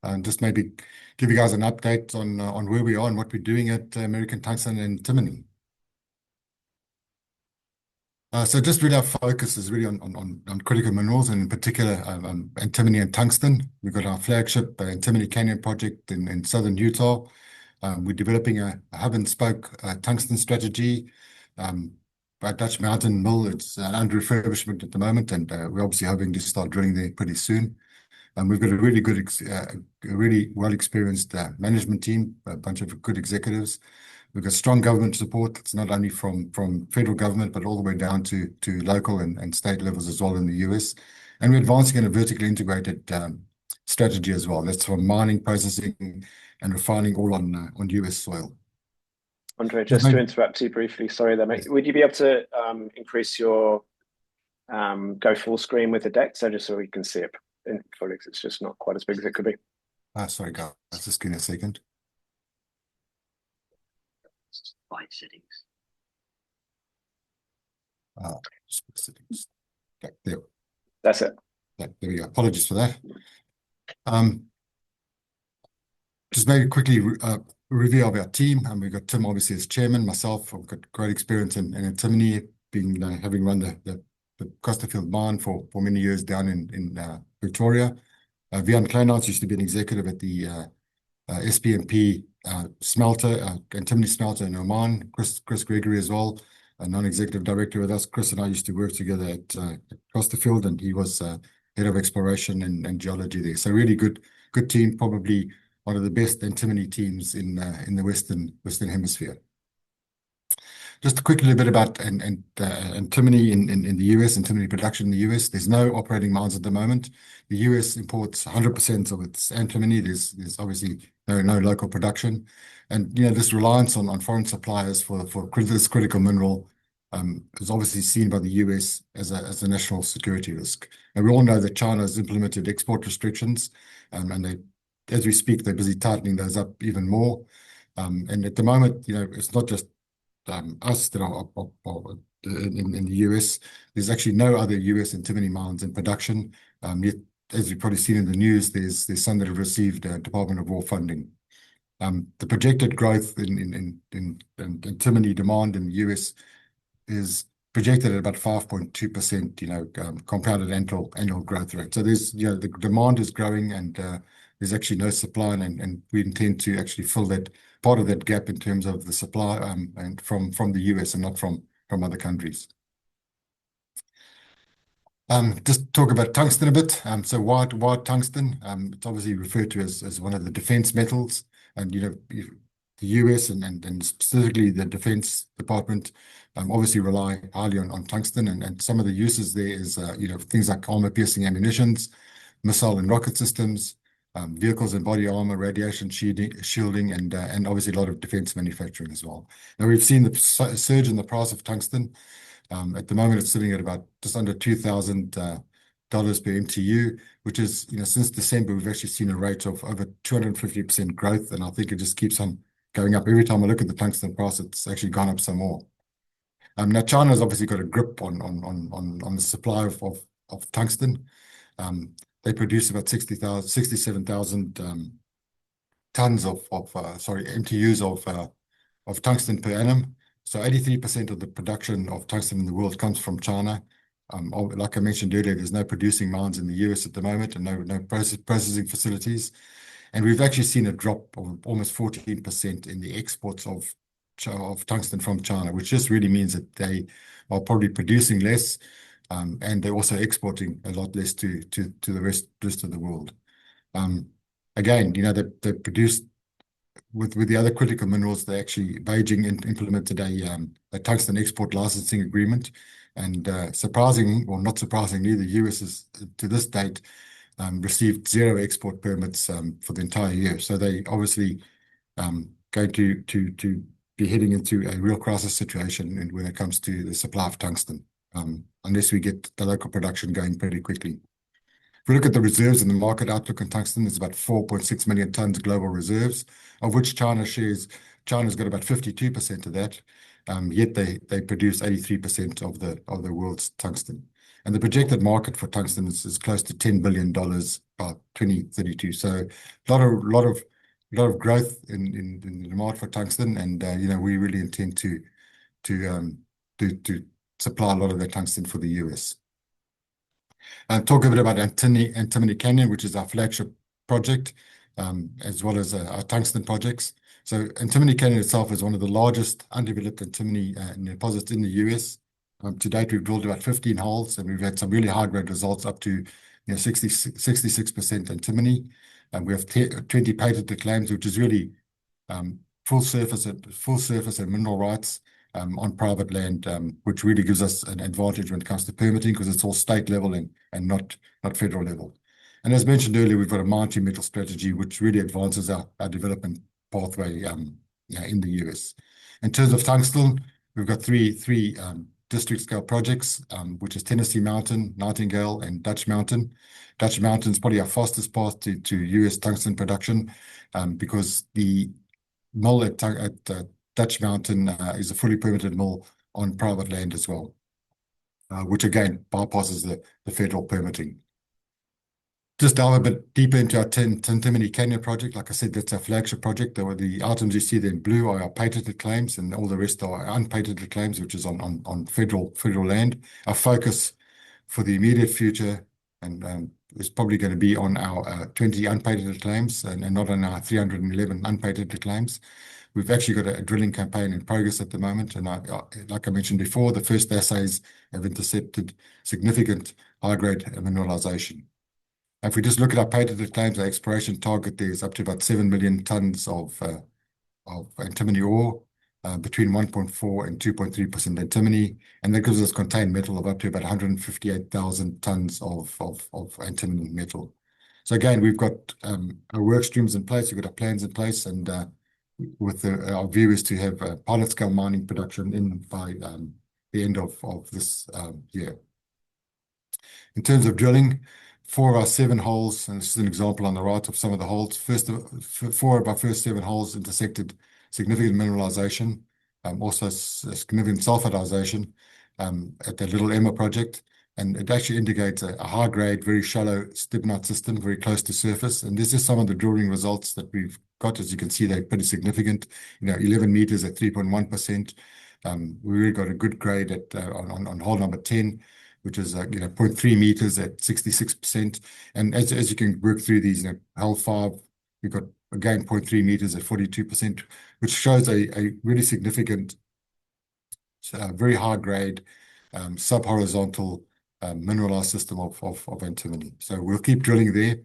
and just maybe give you guys an update on where we are and what we're doing at American Tungsten and Antimony. So just really our focus is really on critical minerals, and in particular antimony and tungsten. We've got our flagship Antimony Canyon project in southern Utah. We're developing a hub and spoke tungsten strategy. Our Dutch Mountain Mill, it's under refurbishment at the moment, and we're obviously hoping to start drilling there pretty soon. We've got a really good, really well-experienced management team, a bunch of good executives. We've got strong government support. It's not only from federal government, but all the way down to local and state levels as well in the US. And we're advancing in a vertically integrated strategy as well. That's from mining, processing, and refining, all on US soil. Andre, just to interrupt you briefly, sorry there, mate. Would you be able to increase your go full screen with the deck, so just so we can see it in fully, because it's just not quite as big as it could be. Sorry, guys. Just give me a second. Slide settings. Settings. Okay, there. That's it. Yeah, there we go. Apologies for that. Just maybe quickly review of our team. We've got Tim obviously as chairman, myself. I've got great experience in antimony, having run the Costerfield mine for many years down in Victoria. Vian Kleinarts used to be an executive at the SPMP smelter, antimony smelter in Oman. Chris Gregory as well, a non-executive director with us. Chris and I used to work together at Costerfield, and he was head of exploration and geology there. So really good team, probably one of the best antimony teams in the Western Hemisphere. Just quickly a bit about antimony in the US, antimony production in the US. There's no operating mines at the moment. The US imports 100% of its antimony. There's obviously no local production, and this reliance on foreign suppliers for this critical mineral is obviously seen by the US as a national security risk. And we all know that China has implemented export restrictions, and they, as we speak, they're busy tightening those up even more. And at the moment, it's not just us that are in the US. There's actually no other US antimony mines in production. Yet, as you've probably seen in the news, there's some that have received Department of War funding. The projected growth in antimony demand in the US is projected at about 5.2%, compounded annual growth rate. So there's, the demand is growing, and there's actually no supply, and we intend to actually fill that part of that gap in terms of the supply and from the US and not from other countries. Just talk about tungsten a bit. So why tungsten? It's obviously referred to as one of the defense metals, and the US and specifically the Defense Department obviously rely highly on tungsten, and some of the uses there is things like armor-piercing ammunitions, missile and rocket systems, vehicles and body armor, radiation shielding, and obviously a lot of defense manufacturing as well. Now we've seen the surge in the price of tungsten. At the moment, it's sitting at about just under $2,000 per MTU, which is, since December, we've actually seen a rate of over 250% growth, and I think it just keeps on going up. Every time I look at the tungsten price, it's actually gone up some more. Now China's obviously got a grip on the supply of tungsten. They produce about 67,000 tons MTUs of tungsten per annum. So 83% of the production of tungsten in the world comes from China. Like I mentioned earlier, there's no producing mines in the US at the moment, and no processing facilities. And we've actually seen a drop of almost 14% in the exports of tungsten from China, which just really means that they are probably producing less, and they're also exporting a lot less to the rest of the world. Again, they produce with the other critical minerals. They actually, Beijing implemented a tungsten export licensing agreement, and surprisingly, or not surprisingly, the US has to this date received 0 export permits for the entire year. So they obviously going to be heading into a real crisis situation when it comes to the supply of tungsten, unless we get the local production going pretty quickly. If we look at the reserves and the market outlook on tungsten, it's about 4.6 million tons global reserves, of which China's got about 52% of that. Yet they produce 83% of the world's tungsten. And the projected market for tungsten is close to $10 billion by 2032. So a lot of growth in the demand for tungsten, and we really intend to supply a lot of that tungsten for the US. Talk a bit about Antimony Canyon, which is our flagship project, as well as our tungsten projects. So Antimony Canyon itself is one of the largest undeveloped antimony deposits in the US. To date, we've drilled about 15 holes, and we've had some really high-grade results up to 66% antimony. And we have 20 patented claims, which is really full surface and mineral rights on private land, which really gives us an advantage when it comes to permitting, because it's all state level and not federal level. And as mentioned earlier, we've got a multi-metal strategy, which really advances our development pathway in the US. In terms of tungsten, we've got three district scale projects, which is Tennessee Mountain, Nightingale, and Dutch Mountain. Dutch Mountain is probably our fastest path to US tungsten production, because the mill at Dutch Mountain is a fully permitted mill on private land as well, which again bypasses the federal permitting. Just dive a bit deeper into our Antimony Canyon project. Like I said, that's our flagship project. The items you see there in blue are our patented claims, and all the rest are unpatented claims, which is on federal land. Our focus for the immediate future and is probably going to be on our 20 unpatented claims and not on our 311 unpatented claims. We've actually got a drilling campaign in progress at the moment, and like I mentioned before, the first assays have intercepted significant high-grade mineralization. If we just look at our patented claims, our exploration target there is up to about 7 million tons of antimony ore, between 1.4 and 2.3% antimony, and that gives us contained metal of up to about 158,000 tons of antimony metal. So again, we've got our work streams in place, we've got our plans in place, and our view is to have pilot scale mining production in by the end of this year. In terms of drilling, 4 of our 7 holes, and this is an example on the right of some of the holes. 4 of our first 7 holes intersected significant mineralization, also significant sulfidization at the Little Emma project, and it actually indicates a high-grade, very shallow stibnite system, very close to surface. And this is some of the drilling results that we've got. As you can see, they're pretty significant. 11 meters at 3.1%. We really got a good grade at on hole number 10. Which is 0.3 meters at 66%. And as you can work through these, hole 5, we've got again 0.3 meters at 42%, which shows a really significant, very high grade, sub-horizontal mineralized system of antimony. So we'll keep drilling there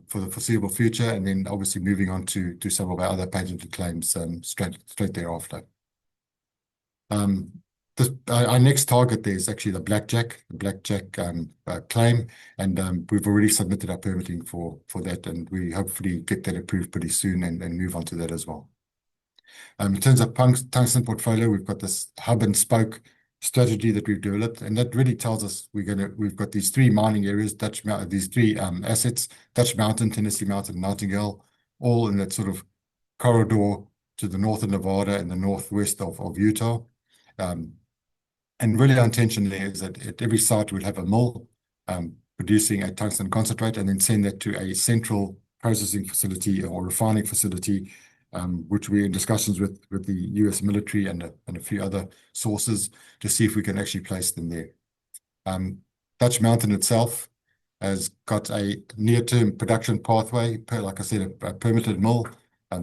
for the foreseeable future, and then obviously moving on to some of our other patented claims straight thereafter. Our next target there is actually the Blackjack claim, and we've already submitted our permitting for that, and we hopefully get that approved pretty soon and move on to that as well. In terms of tungsten portfolio, we've got this hub and spoke strategy that we've developed, and that really tells us we've got these 3 mining areas, these 3 assets, Dutch Mountain, Tennessee Mountain, Nightingale, all in that sort of corridor to the north of Nevada and the northwest of Utah. And really our intention there is that at every site we'll have a mill producing a tungsten concentrate, and then send that to a central processing facility or refining facility, which we're in discussions with the US military and a few other sources to see if we can actually place them there. Dutch Mountain itself has got a near-term production pathway, like I said, a permitted mill.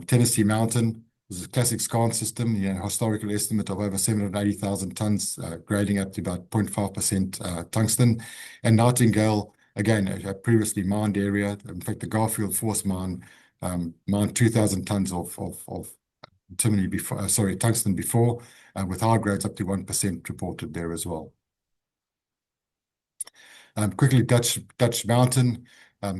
Tennessee Mountain is a classic skarn system, historical estimate of over 780,000 tons, grading up to about 0.5% tungsten. And Nightingale, again, a previously mined area. In fact, the Garfield Force mine mined 2,000 tons of antimony before, tungsten before, with high grades up to 1% reported there as well. Quickly, Dutch Mountain.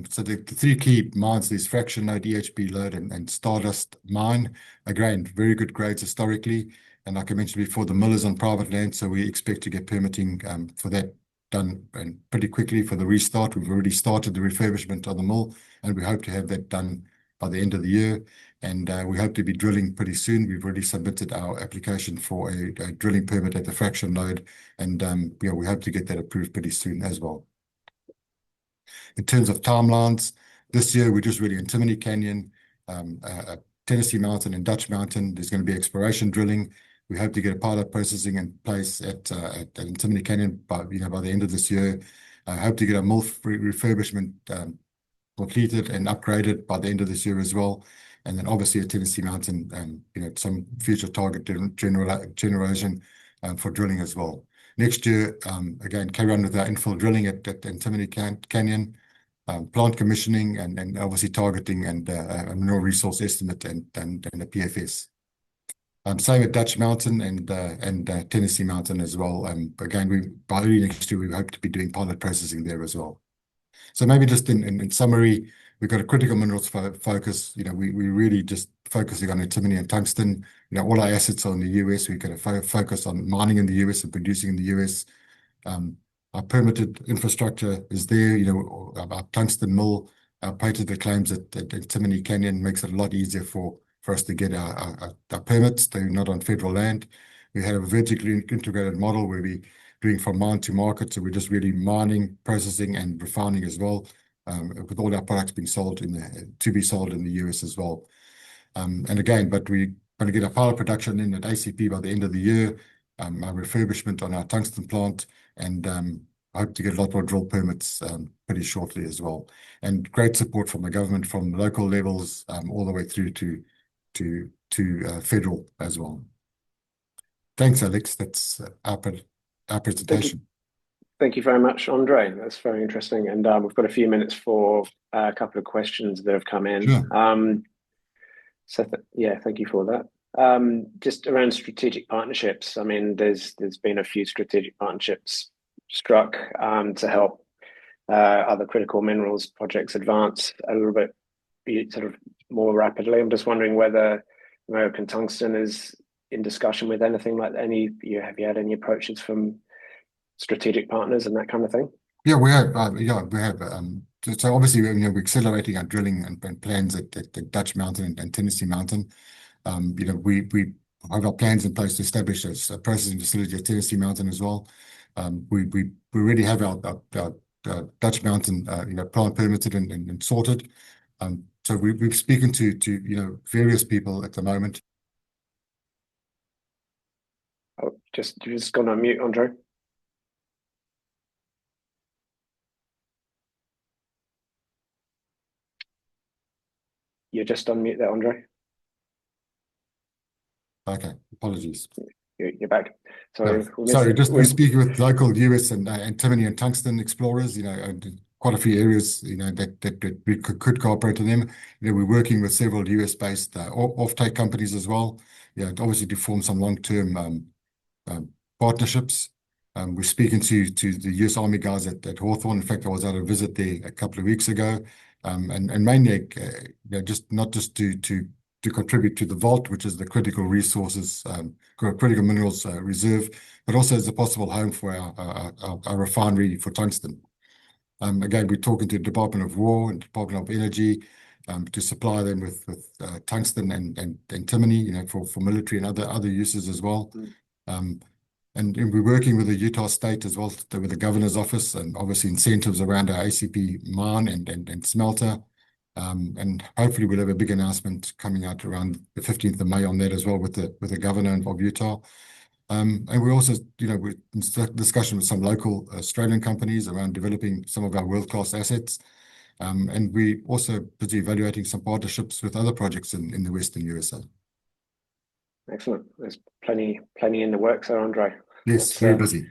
So the 3 key mines, there's Fraction Lode, EHB Lode, and Stardust Mine. Again, very good grades historically. And like I mentioned before, the mill is on private land, so we expect to get permitting for that done and pretty quickly for the restart. We've already started the refurbishment of the mill, and we hope to have that done by the end of the year. And we hope to be drilling pretty soon. We've already submitted our application for a drilling permit at the fraction node, and yeah, we hope to get that approved pretty soon as well. In terms of timelines, this year we're just really Antimony Canyon, Tennessee Mountain and Dutch Mountain. There's going to be exploration drilling. We hope to get a pilot processing in place at Antimony Canyon by the end of this year. I hope to get a mill refurbishment completed and upgraded by the end of this year as well. And then obviously at Tennessee Mountain, some future target generation for drilling as well. Next year, again, carry on with our infill drilling at Antimony Canyon, plant commissioning, and obviously targeting and a mineral resource estimate and a PFS. Same at Dutch Mountain and Tennessee Mountain as well. Again, by early next year, we hope to be doing pilot processing there as well. So maybe just in summary, we've got a critical minerals focus. We really just focusing on antimony and tungsten. All our assets are in the US. We've got to focus on mining in the US and producing in the US. Our permitted infrastructure is there. Our tungsten mill, our patented claims at Antimony Canyon makes it a lot easier for us to get our permits. They're not on federal land. We have a vertically integrated model where we're doing from mine to market. So we're just really mining, processing, and refining as well, with all our products being sold to be sold in the US as well. And again, but we're going to get our pilot production in at ACP by the end of the year, our refurbishment on our tungsten plant, and I hope to get a lot more drill permits pretty shortly as well. And great support from the government, from local levels all the way through to federal as well. Thanks, Alex. That's our presentation. Thank you very much, Andre. That's very interesting. And we've got a few minutes for a couple of questions that have come in. Sure. Yeah, thank you for that. Just around strategic partnerships. I mean, there's been a few strategic partnerships struck to help other critical minerals projects advance a little bit sort of more rapidly. I'm just wondering whether American Tungsten is in discussion with anything like any. Have you had any approaches from strategic partners and that kind of thing? Yeah, we have. So obviously, we're accelerating our drilling and plans at Dutch Mountain and Tennessee Mountain. We have our plans in place to establish a processing facility at Tennessee Mountain as well. We already have our Dutch Mountain plant permitted and sorted. So we've spoken to various people at the moment. Oh, you've just gone on mute, Andre. You're just on mute there, Andre. Okay, apologies. You're back. Sorry, we're speaking with local US and antimony and tungsten explorers. Quite a few areas that we could cooperate with them. We're working with several US-based offtake companies as well. Obviously to form some long-term partnerships. We're speaking to the US Army guys at Hawthorne. In fact, I was at a visit there a couple of weeks ago, and mainly not just to contribute to the vault, which is the critical resources, critical minerals reserve, but also as a possible home for our refinery for tungsten. Again, we're talking to the Department of War and Department of Energy to supply them with tungsten and antimony, for military and other uses as well. And we're working with the Utah State as well, with the governor's office, and obviously incentives around our ACP mine and smelter. And hopefully we'll have a big announcement coming out around the 15th of May on that as well with the governor of Utah. And we're also, we're in discussion with some local Australian companies around developing some of our world-class assets. And we also busy evaluating some partnerships with other projects in the Western USA. Excellent. There's plenty in the works there, Andre. Yes, very busy.